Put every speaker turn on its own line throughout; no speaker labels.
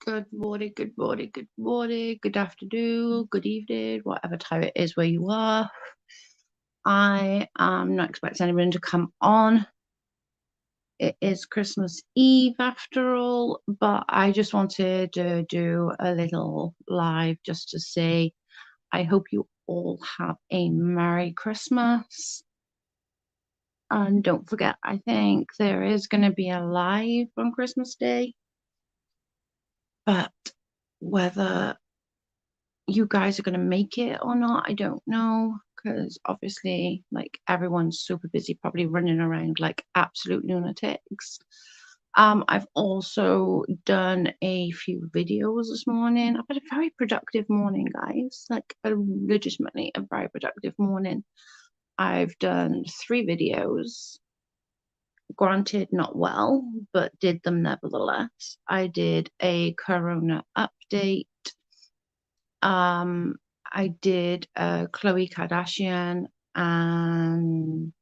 Good morning, good morning, good morning, good afternoon, good evening, whatever time it is where you are. I am not expecting anyone to come on. It is Christmas Eve after all, but I just wanted to do a little live just to say I hope you all have a Merry Christmas. And don't forget, I think there is going to be a live on Christmas Day. But whether you guys are going to make it or not, I don't know, because obviously, like, everyone's super busy, probably running around like absolute lunatics. I've also done a few videos this morning. I've had a very productive morning, guys, like legitimately a very productive morning. I've done 3 videos, granted not well, but did them nevertheless. I did a Corona update. I did Khloe Kardashian and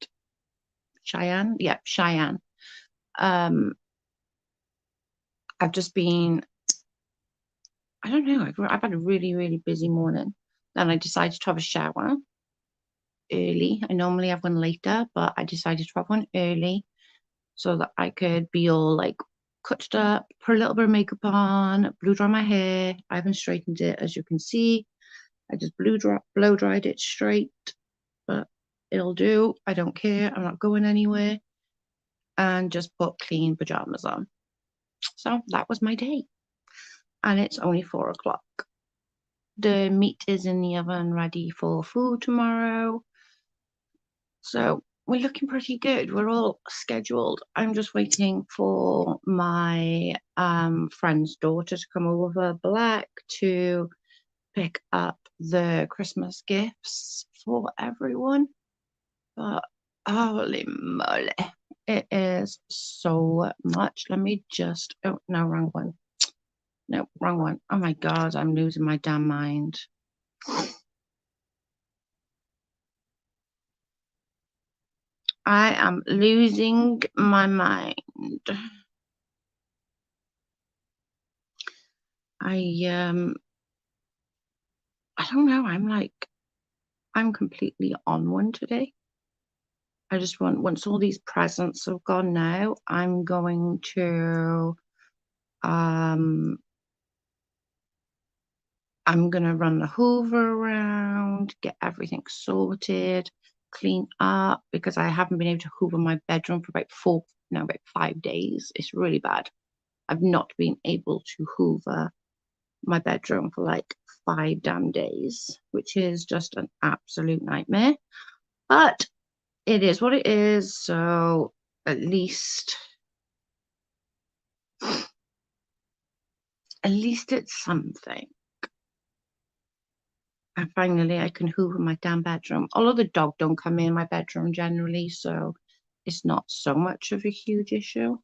Cheyenne. Yeah, Cheyenne. I've just been, I don't know, I've had a really, really busy morning. Then I decided to have a shower early. I normally have one later, but I decided to have one early so that I could be all like touched up, put a little bit of makeup on, blow dry my hair. I haven't straightened it, as you can see. I just blow dried it straight, but it'll do. I don't care. I'm not going anywhere. And just put clean pajamas on. So that was my day. And it's only 4 o'clock. The meat is in the oven ready for food tomorrow. So we're looking pretty good. We're all scheduled. I'm just waiting for my friend's daughter to come over black to pick up the Christmas gifts for everyone. But holy moly, it is so much. Let me just, oh no, wrong one. No, wrong one. Oh my God, I'm losing my damn mind. I am losing my mind. I don't know. I'm completely on one today. I just want, once all these presents have gone now, I'm going to I'm gonna run the Hoover around, get everything sorted, clean up, because I haven't been able to Hoover my bedroom for about 5 days. It's really bad. I've not been able to Hoover my bedroom for like 5 damn days, which is just an absolute nightmare. But it is what it is, so at least it's something. And finally I can hoover my damn bedroom. Although the dog don't come in my bedroom generally, so it's not so much of a huge issue.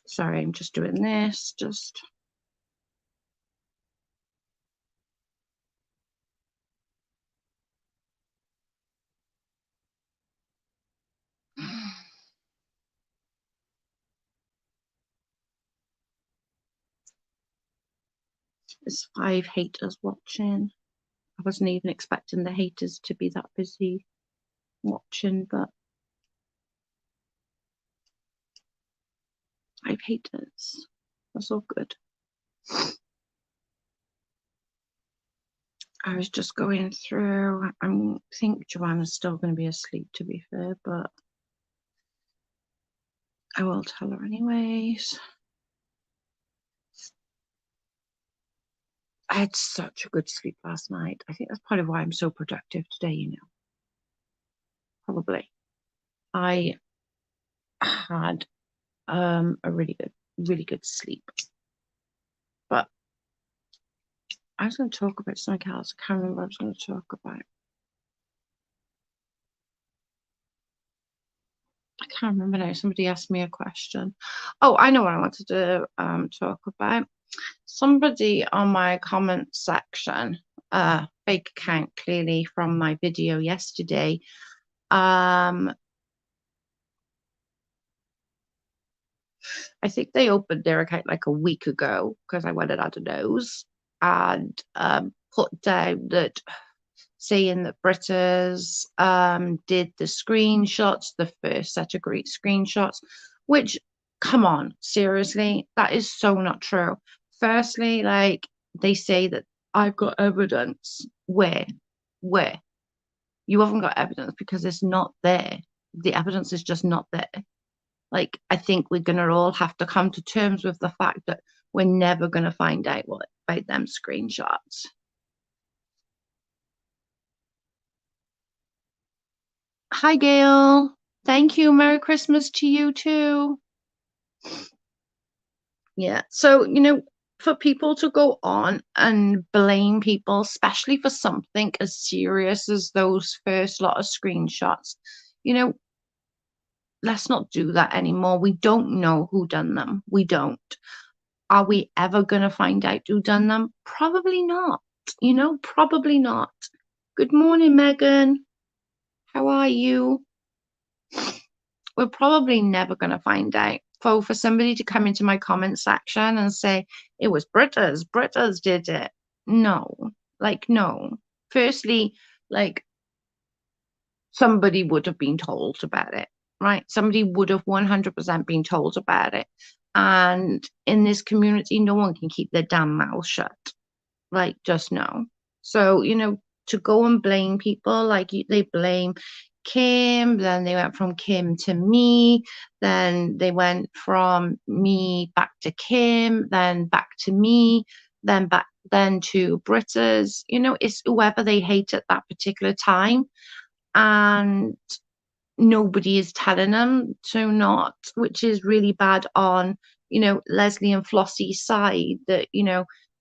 Sorry, I'm just doing this, just there's 5 haters watching. I wasn't even expecting the haters to be that busy watching, but 5 haters. That's all good. I was just going through. I think Joanna's still going to be asleep, to be fair, but I will tell her anyways. I had such a good sleep last night. I think that's part of why I'm so productive today, you know. Probably. I had a really good sleep. But I was going to talk about something else. I can't remember what I was going to talk about. I can't remember now. Somebody asked me a question. Oh, I know what I wanted to talk about. Somebody on my comment section, fake account clearly from my video yesterday, I think they opened their account like a week ago because I went and had a nose and put down that saying that Britta's did the screenshots, the first set of great screenshots, which, come on, seriously, that is so not true. Firstly, like, they say that I've got evidence. Where? Where? You haven't got evidence because it's not there. The evidence is just not there. Like, I think we're going to all have to come to terms with the fact that we're never going to find out what about them screenshots. Hi, Gail. Thank you. Merry Christmas to you too. Yeah. So, for people to go on and blame people, especially for something as serious as those first lot of screenshots, let's not do that anymore. We don't know who done them. We don't. Are we ever going to find out who done them? Probably not. Probably not. Good morning, Megan. How are you? We're probably never going to find out. For somebody to come into my comment section and say, it was Britta's did it. No. No. Firstly, somebody would have been told about it, right? Somebody would have 100% been told about it. And in this community, no one can keep their damn mouth shut. Just no. So, to go and blame people, they blame Kim, then they went from Kim to me, then they went from me back to Kim, then back to me, then to Britta's. It's whoever they hate at that particular time. And nobody is telling them to not, which is really bad on, Leslie and Flossie's side, that,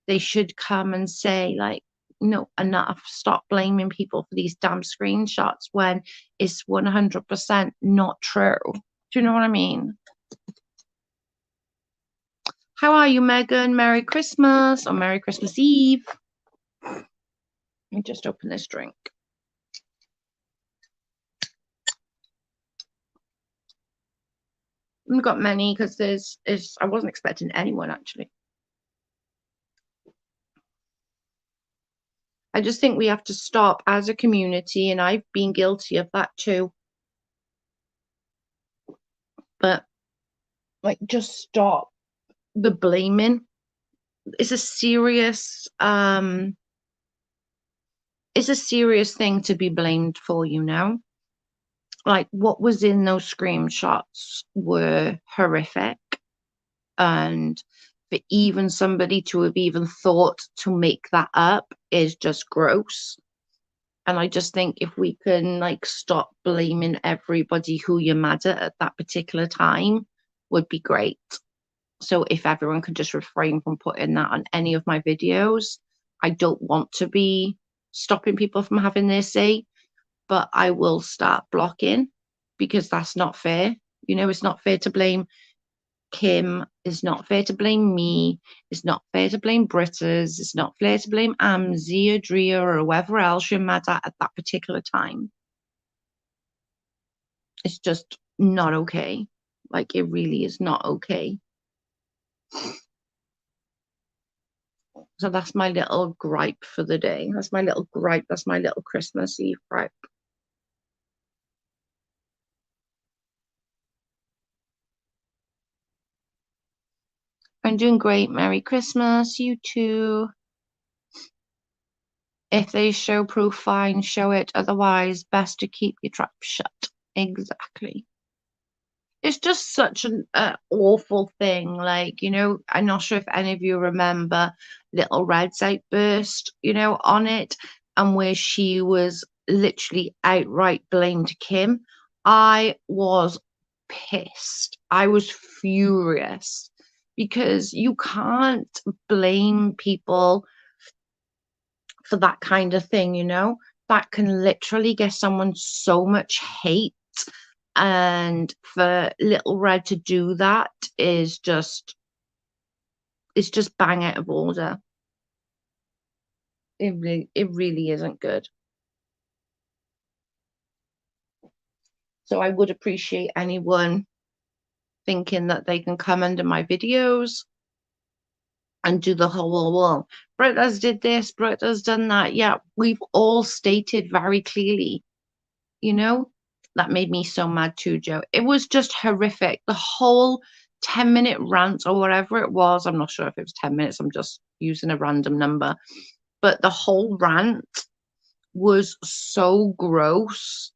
they should come and say, no, enough, stop blaming people for these damn screenshots when it's 100% not true. Do you know what I mean? How are you, Megan? Merry Christmas or Merry Christmas Eve. Let me just open this drink. I haven't got many because I wasn't expecting anyone actually. I just think we have to stop as a community, and I've been guilty of that too. But just stop the blaming. It's a serious thing to be blamed for, what was in those screenshots were horrific, and for even somebody to have even thought to make that up is just gross. And I just think if we can stop blaming everybody who you're mad at that particular time would be great. So if everyone could just refrain from putting that on any of my videos. I don't want to be stopping people from having their say, but I will start blocking because that's not fair. It's not fair to blame Kim. It's not fair to blame me. It's not fair to blame Britta's. It's not fair to blame Amzi or Drea or whoever else you're mad at that particular time. It's just not okay. It really is not okay. So that's my little gripe for the day. That's my little gripe. That's my little Christmas Eve gripe. I'm doing great. Merry Christmas. You too. If they show proof, fine, show it. Otherwise, best to keep your trap shut. Exactly. It's just such an awful thing. I'm not sure if any of you remember Little Red's outburst, on it, and where she was literally outright blamed Kim. I was pissed. I was furious because you can't blame people for that kind of thing, that can literally get someone so much hate. And for Little Red to do that is just, it's just bang out of order. It really isn't good. So I would appreciate anyone thinking that they can come under my videos and do the whole, well, Britta's did this, Britta's done that. Yeah, we've all stated very clearly, you know, that made me so mad too, Joe. It was just horrific. The whole 10-minute rant or whatever it was, I'm not sure if it was 10 minutes, I'm just using a random number, but the whole rant was so gross.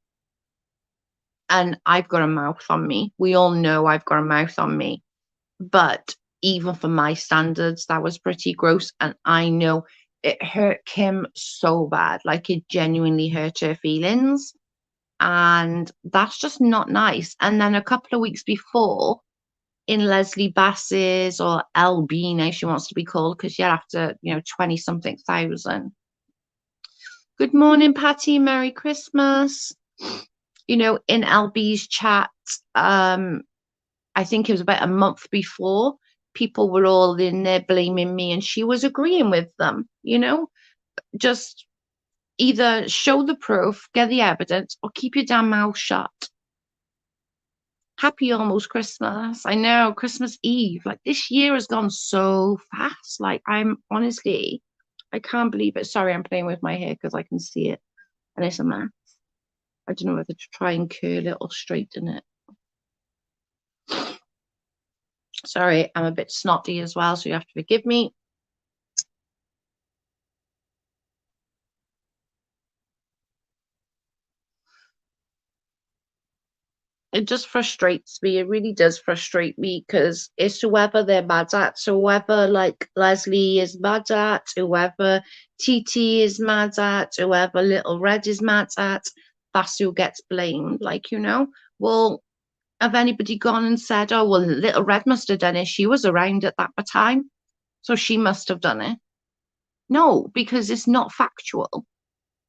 And I've got a mouth on me. We all know I've got a mouth on me. But even for my standards, that was pretty gross. And I know it hurt Kim so bad. Like, it genuinely hurt her feelings. And that's just not nice. And then a couple of weeks before, in Leslie Bass's, or LB now she wants to be called, because you're after, 20 something thousand. Good morning, Patty. Merry Christmas. In LB's chat, I think it was about a month before, people were all in there blaming me, and she was agreeing with them, just either show the proof, get the evidence, or keep your damn mouth shut. Happy almost Christmas. I know, Christmas Eve. Like, this year has gone so fast. Like, I'm honestly, I can't believe it. Sorry, I'm playing with my hair because I can see it. And it's a mess. I don't know whether to try and curl it or straighten it. Sorry, I'm a bit snotty as well, so you have to forgive me. It just frustrates me. It really does frustrate me, because it's whoever they're mad at. So whoever, like, Leslie is mad at, whoever TT is mad at, whoever Little Red is mad at, that's who gets blamed. Like, well, have anybody gone and said, oh, well, Little Red must have done it. She was around at that time, so she must have done it. No, because it's not factual.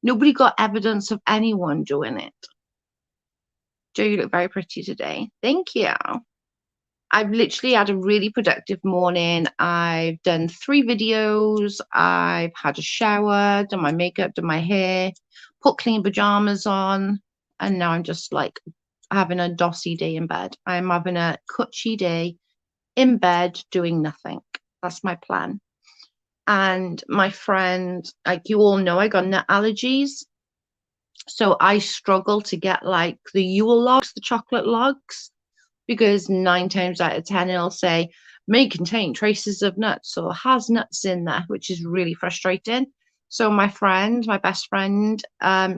Nobody got evidence of anyone doing it. Joe, you look very pretty today. Thank you. I've literally had a really productive morning. I've done 3 videos. I've had a shower, done my makeup, done my hair, put clean pajamas on. And now I'm just like having a dossy day in bed. I'm having a cutchy day in bed doing nothing. That's my plan. And my friend, like you all know, I got nut allergies. So I struggle to get like the Yule logs, the chocolate logs, because 9 times out of 10 it'll say may contain traces of nuts or has nuts in there, which is really frustrating. So my friend, my best friend,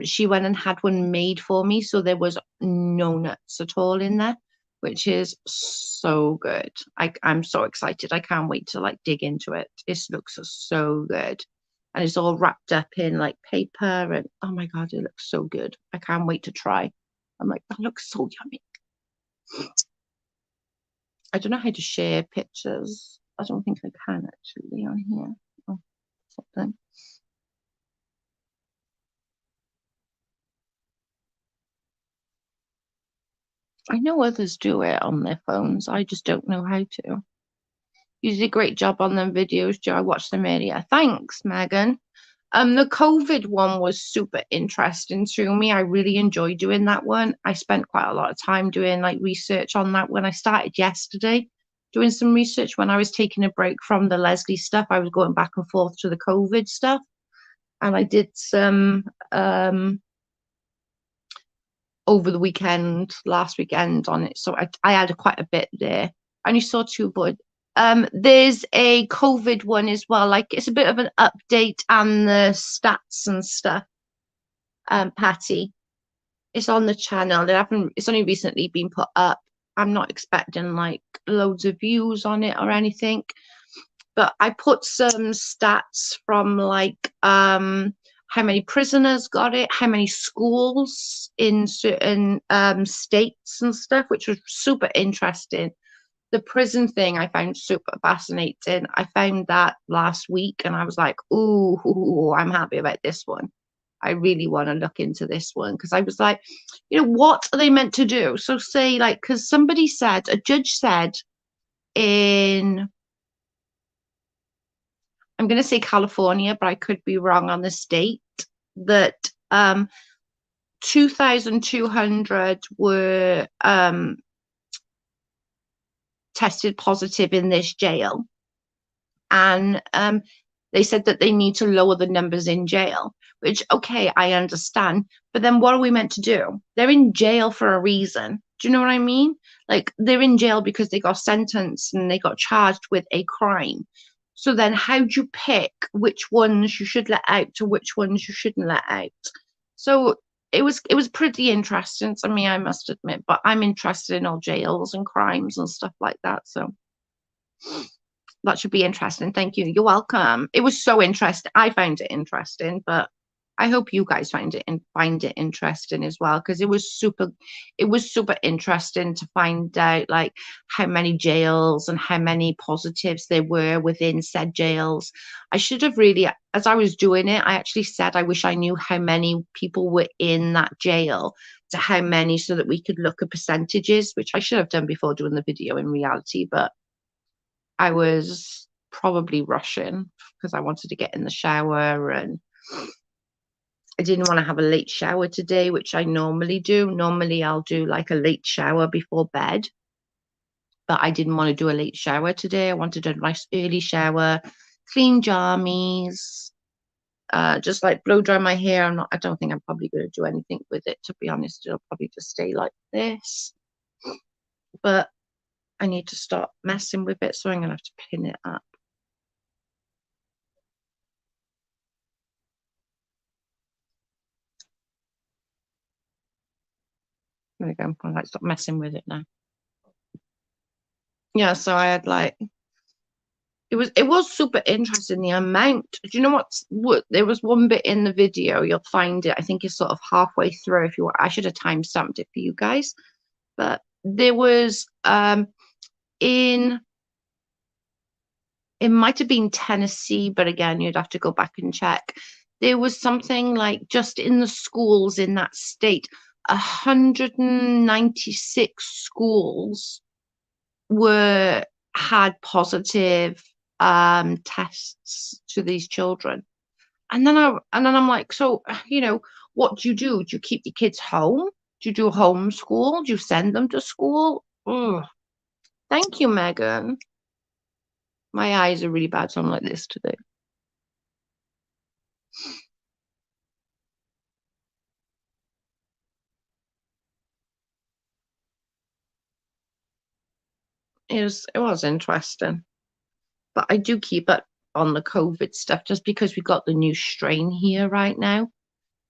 she went and had one made for me, so there was no nuts at all in there, which is so good. I'm so excited. I can't wait to like dig into it. It looks so good. And it's all wrapped up in like paper, and oh my god, it looks so good. I can't wait to try. I'm like, that looks so yummy. I don't know how to share pictures. I don't think I can actually on here. Oh, something. I know others do it on their phones. I just don't know how to. You did a great job on them videos, Joe. I watched them earlier. Thanks, Megan. The COVID one was super interesting to me. I really enjoyed doing that one. I spent quite a lot of time doing like research on that one. I started yesterday doing some research when I was taking a break from the Leslie stuff. I was going back and forth to the COVID stuff. And I did some over the weekend, last weekend on it. So I had quite a bit there. I only saw 2, but there's a COVID one as well. Like, it's a bit of an update and the stats and stuff. Patty, it's on the channel. It's only recently been put up. I'm not expecting like loads of views on it or anything, but I put some stats from like how many prisoners got it, how many schools in certain states and stuff, which was super interesting. The prison thing I found super fascinating. I found that last week and I was like, ooh, I'm happy about this one. I really want to look into this one, because I was like, what are they meant to do? So say like, because somebody said, a judge said in, I'm going to say California, but I could be wrong on the state, that 2,200 were tested positive in this jail. And they said that they need to lower the numbers in jail, which, okay, I understand. But then what are we meant to do? They're in jail for a reason. Do you know what I mean? Like, they're in jail because they got sentenced and they got charged with a crime. So then how do you pick which ones you should let out to which ones you shouldn't let out? So it was pretty interesting to me, I must admit. But I'm interested in all jails and crimes and stuff like that. So that should be interesting. Thank you. You're welcome. It was so interesting. I found it interesting, but I hope you guys find it interesting as well, because it was super interesting to find out like how many jails and how many positives there were within said jails. I should have really, as I was doing it, I actually said I wish I knew how many people were in that jail to how many, so that we could look at percentages, which I should have done before doing the video in reality, but I was probably rushing because I wanted to get in the shower, and I didn't want to have a late shower today, which I normally do. Normally I'll do like a late shower before bed, but I didn't want to do a late shower today. I wanted a nice early shower, clean jammies, just like blow dry my hair. I don't think I'm probably going to do anything with it, to be honest. It'll probably just stay like this, but I need to start messing with it, so I'm going to have to pin it up. There we go. I'm like, stop messing with it now. Yeah, so I had like, it was super interesting, the amount. Do you know what? There was one bit in the video, you'll find it. I think it's sort of halfway through. If you want, I should have time stamped it for you guys, but there was in it might have been Tennessee, but again, you'd have to go back and check. There was something like, just in the schools in that state, 196 schools had positive tests to these children. And then I'm like, so, what do? Do you keep the kids home? Do you do homeschool? Do you send them to school? Ugh. Thank you, Megan. My eyes are really bad, so I'm like this today. It was interesting, but I do keep up on the COVID stuff just because we got the new strain here right now.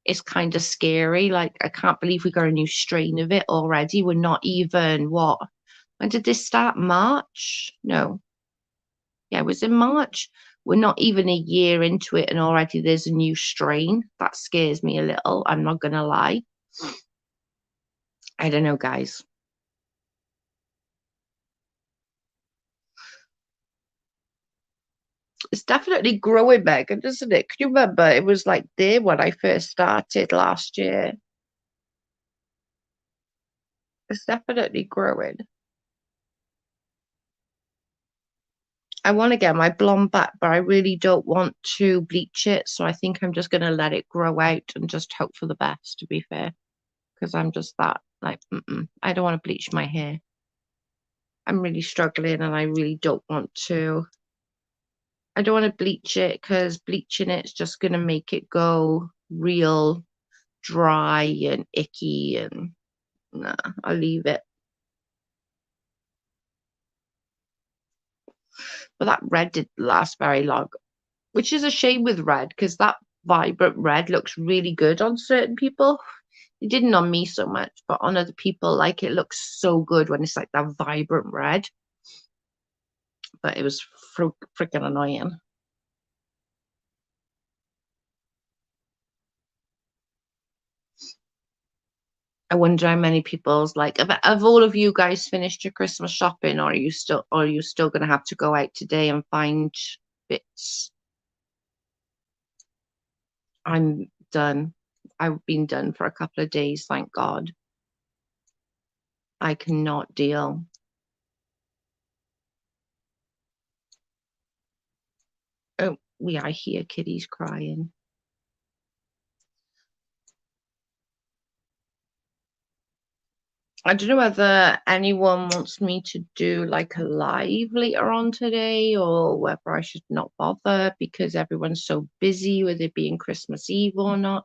It's kind of scary. Like, I can't believe we got a new strain of it already. We're not even, when did this start? March? No. Yeah, it was in March. We're not even a year into it, and already there's a new strain. That scares me a little. I'm not going to lie. I don't know, guys. It's definitely growing, Megan, isn't it? Can you remember? It was like there when I first started last year. It's definitely growing. I want to get my blonde back, but I really don't want to bleach it. So I think I'm just going to let it grow out and just hope for the best, to be fair. Because I'm just that, like, I don't want to bleach my hair. I'm really struggling, and I really don't want to. I don't want to bleach it, because bleaching it's just going to make it go real dry and icky, and nah, I'll leave it. But that red didn't last very long, which is a shame with red, because that vibrant red looks really good on certain people. It didn't on me so much, but on other people, like, it looks so good when it's like that vibrant red. But it was freaking annoying. I wonder how many people's like, have all of you guys finished your Christmas shopping, or are you still gonna have to go out today and find bits? I'm done. I've been done for a couple of days, thank God. I cannot deal. Oh, yeah, I hear kitties crying. I don't know whether anyone wants me to do like a live later on today or whether I should not bother because everyone's so busy with it being Christmas Eve or not.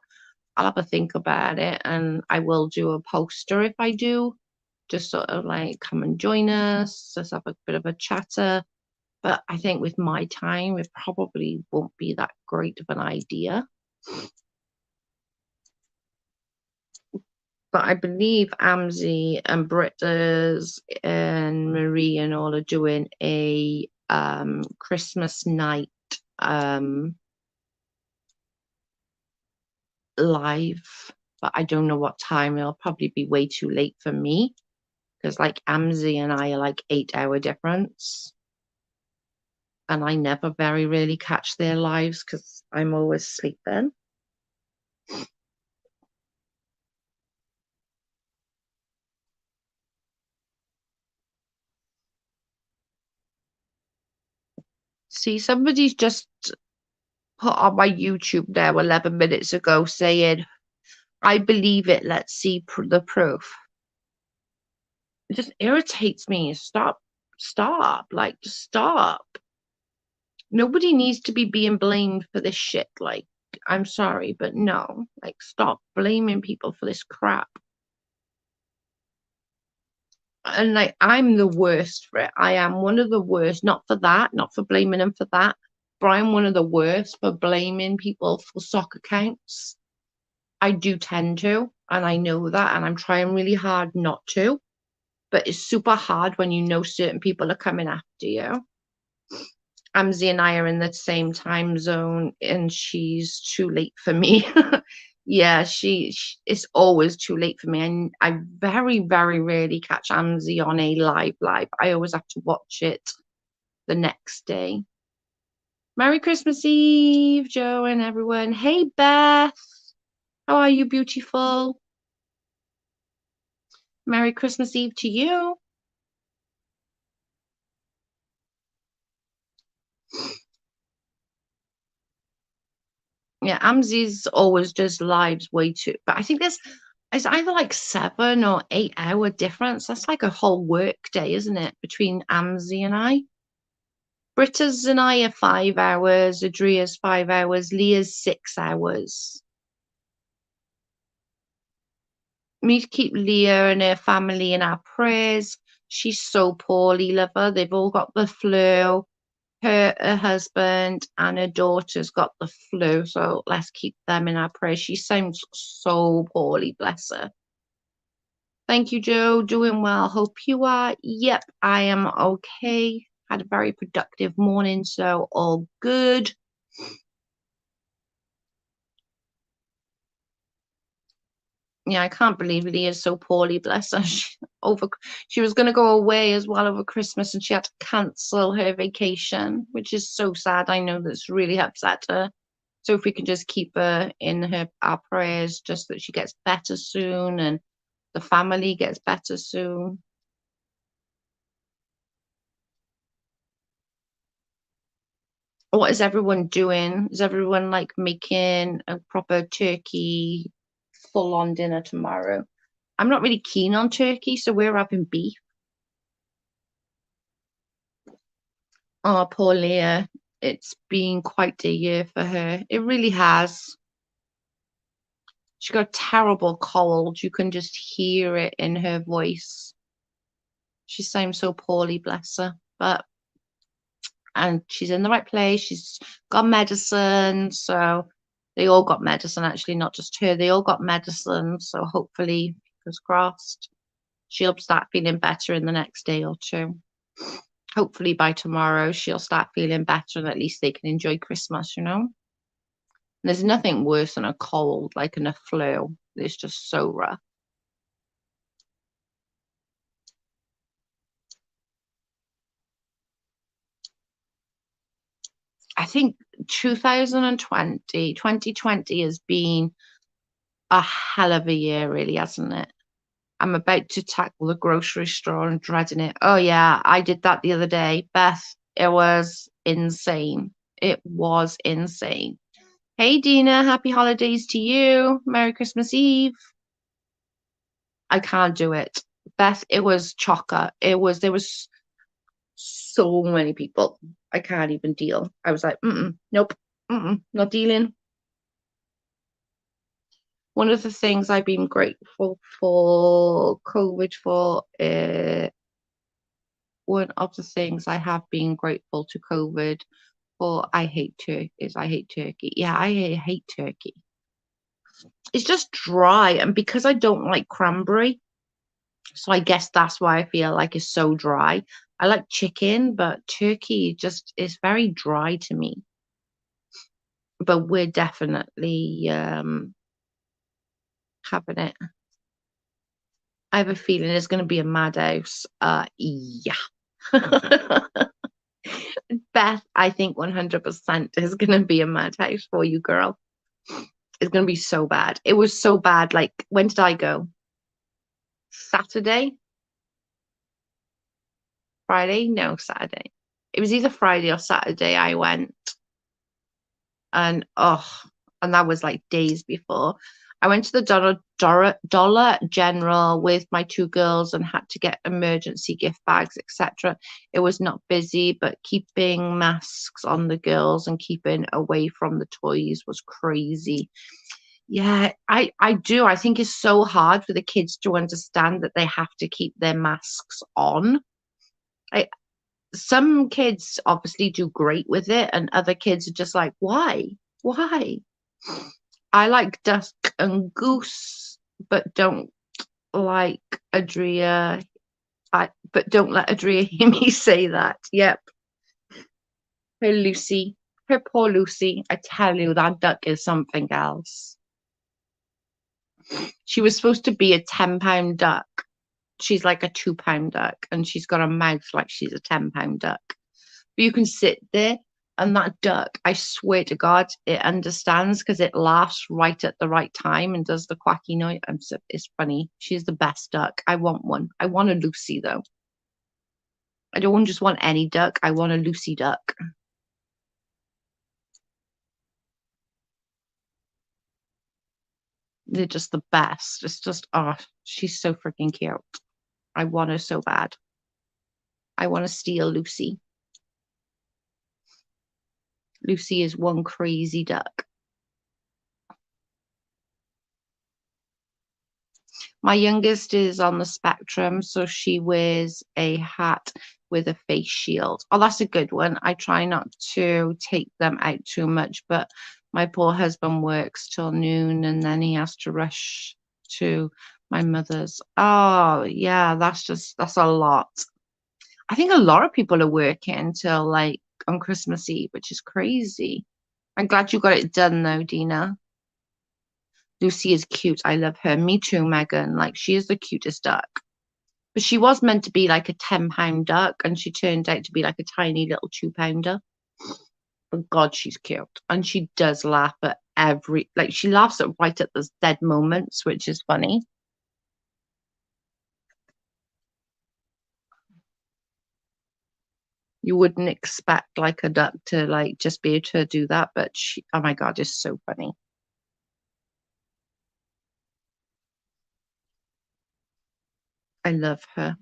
I'll have a think about it and I will do a poster if I do. Just sort of like come and join us, just have a bit of a chatter. But I think with my time, it probably won't be that great of an idea. But I believe Amzi and Britta's and Marie and all are doing a Christmas night live, but I don't know what time. It'll probably be way too late for me because like Amzi and I are like 8-hour difference. And I never very really catch their lives because I'm always sleeping. See, somebody's just put on my YouTube now 11 minutes ago saying, I believe it, let's see the proof. It just irritates me. Stop, like, just stop. Nobody needs to be being blamed for this shit. Like, I'm sorry, but no, like, stop blaming people for this crap. And like, I'm the worst for it. I am one of the worst, not for that, not for blaming them for that, but I'm one of the worst for blaming people for sock accounts. I do tend to, and I know that, and I'm trying really hard not to. But it's super hard when you know certain people are coming after you. Amzi and I are in the same time zone, and she's too late for me. Yeah, it's always too late for me, and I very, very rarely catch Amzi on a live. I always have to watch it the next day. Merry Christmas Eve, Joe and everyone. Hey, Beth. How are you, beautiful? Merry Christmas Eve to you. Yeah, Amzi's always does lives way too, but I think it's either like 7 or 8 hour difference. That's like a whole work day, isn't it, between Amzi and I? Britta's and I are 5 hours, Adria's 5 hours, Leah's 6 hours. Me to keep Leah and her family in our prayers. She's so poorly, lover. They've all got the flu. Her husband and her daughter's got the flu, so let's keep them in our prayers. She sounds so poorly, bless her. Thank you, Joe. Doing well. Hope you are. Yep, I am okay. Had a very productive morning, so all good. Yeah, I can't believe Leah's so poorly, bless her. She was going to go away as well over Christmas and she had to cancel her vacation, which is so sad. I know that's really upset her. So if we can just keep her in our prayers, just that she gets better soon and the family gets better soon. What is everyone doing? Is everyone like making a proper turkey full on dinner tomorrow? I'm not really keen on turkey, so we're having beef. Oh, poor Leah. It's been quite a year for her. It really has. She got a terrible cold. You can just hear it in her voice. She sounds so poorly, bless her. And she's in the right place. She's got medicine. So they all got medicine, actually, not just her. They all got medicine. So hopefully, fingers crossed, she'll start feeling better in the next day or two. Hopefully by tomorrow, she'll start feeling better and at least they can enjoy Christmas, you know? There's nothing worse than a cold, like in a flu. It's just so rough. I think 2020 has been a hell of a year, really, hasn't it? I'm about to tackle the grocery store and dreading it. Oh, yeah, I did that the other day. Beth, it was insane. It was insane. Hey, Dina, happy holidays to you. Merry Christmas Eve. I can't do it. Beth, it was chocker. There was so many people. I can't even deal. I was like, nope, not dealing. One of the things I've been grateful for COVID for, one of the things I have been grateful to COVID for, I hate turkey. Yeah, I hate turkey. It's just dry, and because I don't like cranberry, so I guess that's why I feel like it's so dry. I like chicken, but turkey just is very dry to me. But we're definitely having it. I have a feeling it's going to be a madhouse. Yeah. Beth, I think 100% is going to be a madhouse for you, girl. It's going to be so bad. It was so bad. Like, when did I go? Saturday? Friday? No, Saturday. It was either Friday or Saturday I went. And and that was like days before. I went to the Dollar General with my two girls and had to get emergency gift bags, etc. It was not busy, but keeping masks on the girls and keeping away from the toys was crazy. Yeah, I do. I think it's so hard for the kids to understand that they have to keep their masks on. I, some kids obviously do great with it, and other kids are just like, why? Why? I like Duck and Goose, but don't like Adria. But don't let Adria hear me say that. Yep. Her Lucy. Her poor Lucy. I tell you, that duck is something else. She was supposed to be a 10-pound duck. She's like a 2-pound duck, and she's got a mouth like she's a 10-pound duck. But you can sit there, and that duck, I swear to God, it understands because it laughs right at the right time and does the quacky noise. It's funny. She's the best duck. I want one. I want a Lucy, though. I don't just want any duck. I want a Lucy duck. They're just the best. It's just, she's so freaking cute. I want her so bad. I want to steal Lucy. Lucy is one crazy duck. My youngest is on the spectrum, so she wears a hat with a face shield. Oh, that's a good one. I try not to take them out too much, but my poor husband works till noon and then he has to rush to my mother's. Oh, yeah, that's a lot. I think a lot of people are working till like on Christmas Eve, which is crazy. I'm glad you got it done though, Dina. Lucy is cute. I love her. Me too, Megan. Like, she is the cutest duck. But she was meant to be like a 10-pound duck, and she turned out to be like a tiny little 2-pounder. But God, she's cute. And she does laugh at she laughs at right at those dead moments, which is funny. You wouldn't expect like a duck to like just be able to do that, but she, oh my God, it's so funny. I love her.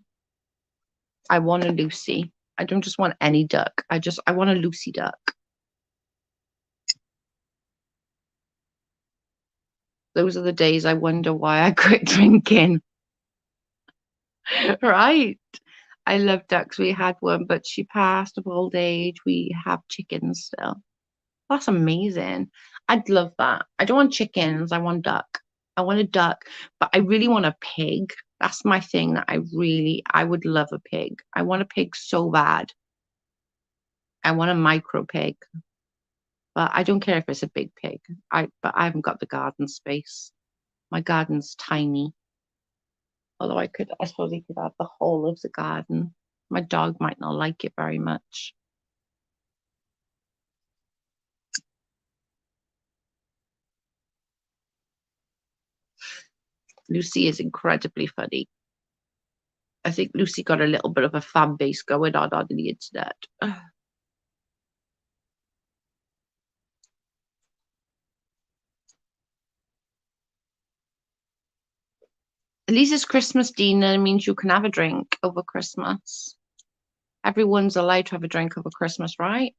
I want a Lucy. I don't just want any duck. I want a Lucy duck. Those are the days I wonder why I quit drinking. Right. I love ducks. We had one, but she passed of old age. We have chickens still. That's amazing. I'd love that. I don't want chickens. I want duck. I want a duck, but I really want a pig. That's my thing that I would love a pig. I want a pig so bad. I want a micro pig, but I don't care if it's a big pig. But I haven't got the garden space. My garden's tiny. Although I suppose he could have the whole of the garden. My dog might not like it very much. Lucy is incredibly funny. I think Lucy got a little bit of a fan base going on the internet. At least it's Christmas dinner. It means you can have a drink over Christmas. Everyone's allowed to have a drink over Christmas, right?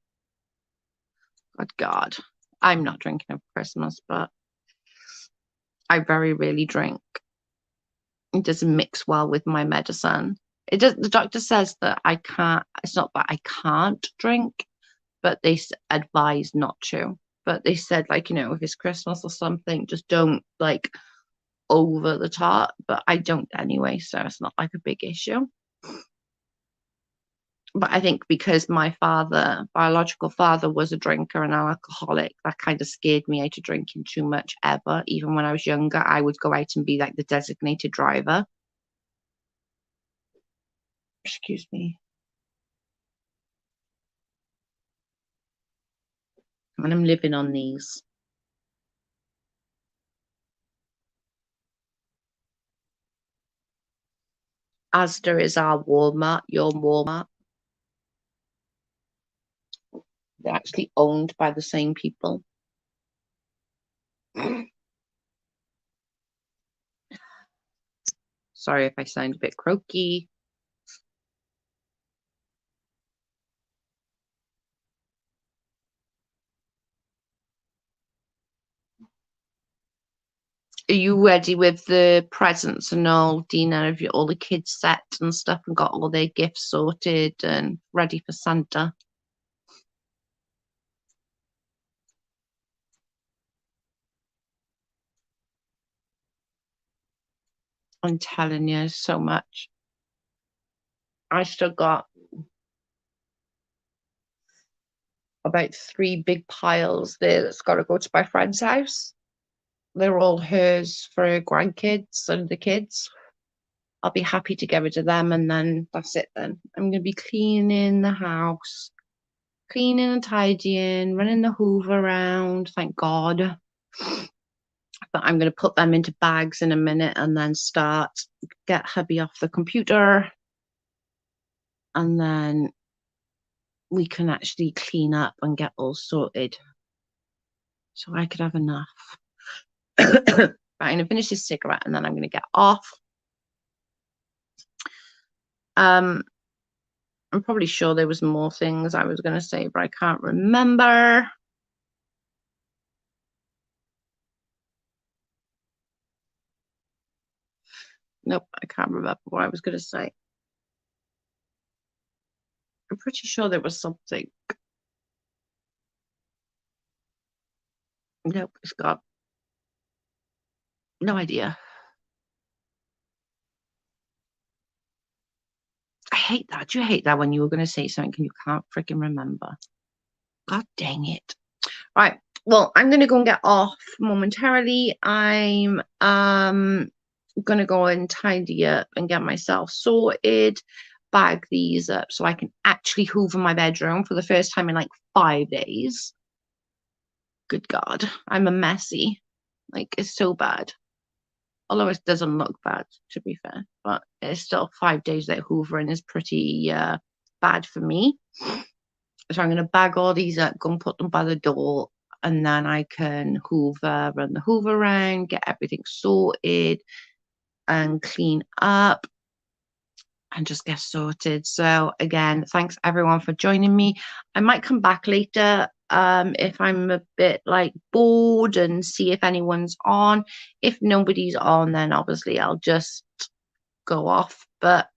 Good God. I'm not drinking over Christmas, but I very rarely drink. It doesn't mix well with my medicine. It does. The doctor says that I can't. It's not that I can't drink, but they advise not to. But they said, like, if it's Christmas or something, just don't like over the top. But I don't anyway, so it's not like a big issue. But I think because my biological father, was a drinker and an alcoholic, that kind of scared me out of drinking too much ever. Even when I was younger, I would go out and be like the designated driver. Excuse me. And I'm living on these. Asda is our Walmart, your Walmart. They're actually owned by the same people. Sorry if I sound a bit croaky. Are you ready with the presents and all, Dina? Have you all the kids set and stuff and got all their gifts sorted and ready for Santa? I'm telling you so much. I still got about 3 big piles there that's got to go to my friend's house. They're all hers for her grandkids and the kids. I'll be happy to get rid of them, and then that's it then. I'm going to be cleaning the house, cleaning and tidying, running the Hoover around, thank God. But I'm going to put them into bags in a minute and then get hubby off the computer, and then we can actually clean up and get all sorted so I could have enough. Right, I'm going to finish this cigarette and then I'm going to get off. I'm probably sure there was more things I was going to say, but I can't remember. Nope, I can't remember what I was going to say. I'm pretty sure there was something. Nope, it's got no idea. I hate that. Do you hate that when you were going to say something and you can't freaking remember? God dang it. Right. Well, I'm going to go and get off momentarily. I'm going to go and tidy up and get myself sorted, bag these up so I can actually hoover my bedroom for the first time in like 5 days. Good God, I'm a messy. Like, it's so bad. Although it doesn't look bad, to be fair, but it's still 5 days that hoovering is pretty bad for me. So I'm going to bag all these up, go and put them by the door, and then I can run the Hoover around, get everything sorted and clean up and just get sorted. So again, thanks everyone for joining me. I might come back later if I'm a bit like bored and see if anyone's on. If nobody's on, then obviously I'll just go off. But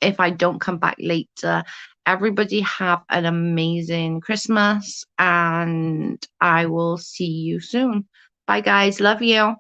if I don't come back later, everybody have an amazing Christmas and I will see you soon. Bye guys, love you.